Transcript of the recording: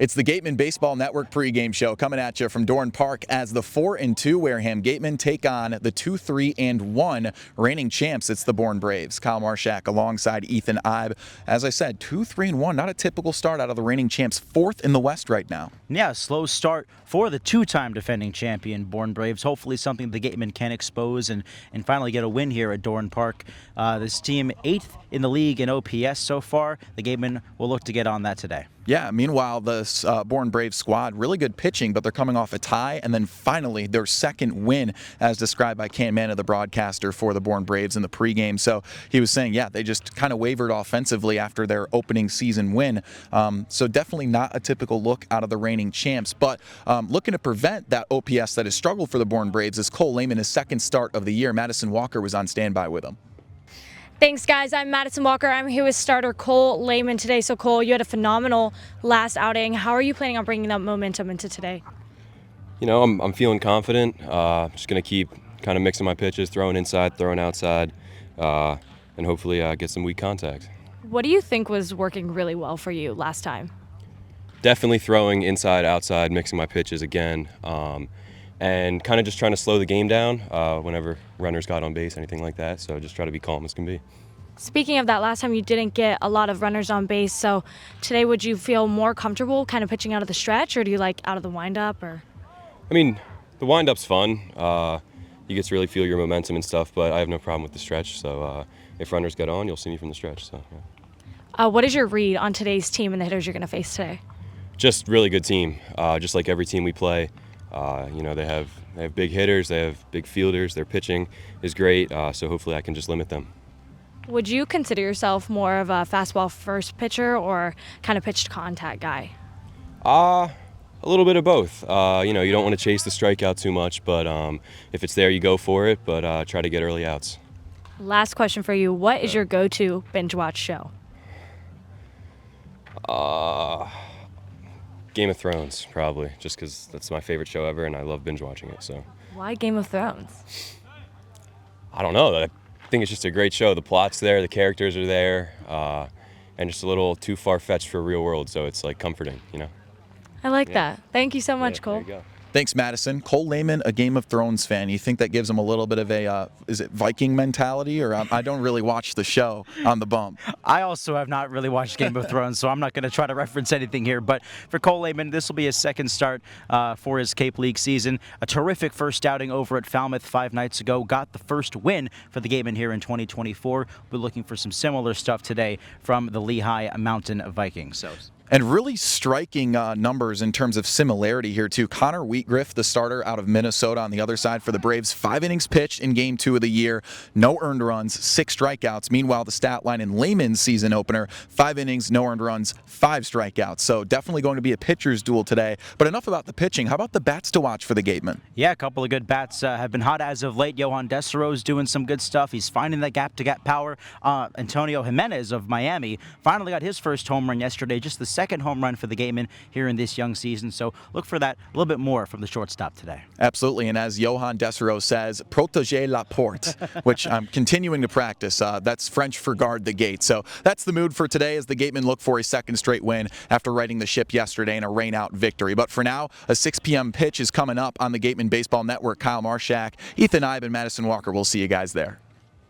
It's the Gatemen Baseball Network pregame show coming at you from Bourne Park as the 4-2 Wareham Gatemen take on the 2-3-1 reigning champs. It's the Bourne Braves. Kyle Marshak alongside Ethan Ibe. As I said, 2-3-1, not a typical start out of the reigning champs, fourth in the West right now. Yeah, slow start for the two-time defending champion Bourne Braves. Hopefully something the Gatemen can expose and finally get a win here at Bourne Park. This team 8th in the league in OPS so far. The Gatemen will look to get on that today. Yeah, meanwhile, the Bourne Braves squad, really good pitching, but they're coming off a tie, and then finally their second win, as described by Ken Manna, the broadcaster for the Bourne Braves in the pregame. So he was saying, yeah, they just kind of wavered offensively after their opening season win. So definitely not a typical look out of the reigning champs, but looking to prevent that OPS that has struggled for the Bourne Braves is Cole Lehman, his second start of the year. Madison Walker was on standby with him. Thanks, guys. I'm Madison Walker. I'm here with starter Cole Lehman today. So, Cole, you had a phenomenal last outing. How are you planning on bringing that momentum into today? You know, I'm feeling confident. Just going to keep kind of mixing my pitches, throwing inside, throwing outside, and hopefully get some weak contact. What do you think was working really well for you last time? Definitely throwing inside, outside, mixing my pitches again, and kind of just trying to slow the game down whenever runners got on base, anything like that. So just try to be calm as can be. Speaking of that, last time you didn't get a lot of runners on base. So today, would you feel more comfortable kind of pitching out of the stretch, or do you like out of the windup? Or I mean, the windup's fun. You get to really feel your momentum and stuff, but I have no problem with the stretch. So if runners get on, you'll see me from the stretch. So yeah. What is your read on today's team and the hitters you're going to face today? Just really good team. Just like every team we play. You know, they have big hitters, they have big fielders, their pitching is great, so hopefully I can just limit them. Would you consider yourself more of a fastball first pitcher or kind of pitch to contact guy? A little bit of both. You know, you don't want to chase the strikeout too much, but if it's there, you go for it, but try to get early outs. Last question for you. What is your go-to binge watch show? Game of Thrones, probably, just because that's my favorite show ever, and I love binge watching it. So. Why Game of Thrones? I don't know. I think it's just a great show. The plot's there, the characters are there, and just a little too far-fetched for real world. So it's like comforting, you know. I like that. Thank you so much, Cole. There you go. Thanks, Madison. Cole Lehman, a Game of Thrones fan. You think that gives him a little bit of a, is it Viking mentality? Or I don't really watch the show on the bump. I also have not really watched Game of Thrones, so I'm not going to try to reference anything here. But for Cole Lehman, this will be his second start for his Cape League season. A terrific first outing over at Falmouth 5 nights ago. Got the first win for the Gatemen here in 2024. We're looking for some similar stuff today from the Lehigh Mountain Vikings. So. And really striking numbers in terms of similarity here, too. Connor Wheatgriff, the starter out of Minnesota on the other side for the Braves. 5 innings pitched in Game 2 of the year. No earned runs, 6 strikeouts. Meanwhile, the stat line in Lehman's season opener, 5 innings, no earned runs, 5 strikeouts. So definitely going to be a pitcher's duel today. But enough about the pitching. How about the bats to watch for the Gatemen? Yeah, a couple of good bats have been hot as of late. Yohan Desiro's doing some good stuff. He's finding that gap-to-gap power. Antonio Jimenez of Miami finally got his first home run yesterday. Just the second home run for the Gatemen here in this young season. So look for that a little bit more from the shortstop today. Absolutely. And as Yohan Desiro says, protégez la porte, which I'm continuing to practice. That's French for guard the gate. So that's the mood for today as the Gatemen look for a second straight win after righting the ship yesterday in a rain-out victory. But for now, a 6 p.m. pitch is coming up on the Gatemen Baseball Network. Kyle Marshak, Ethan Ibe, and Madison Walker. We'll see you guys there.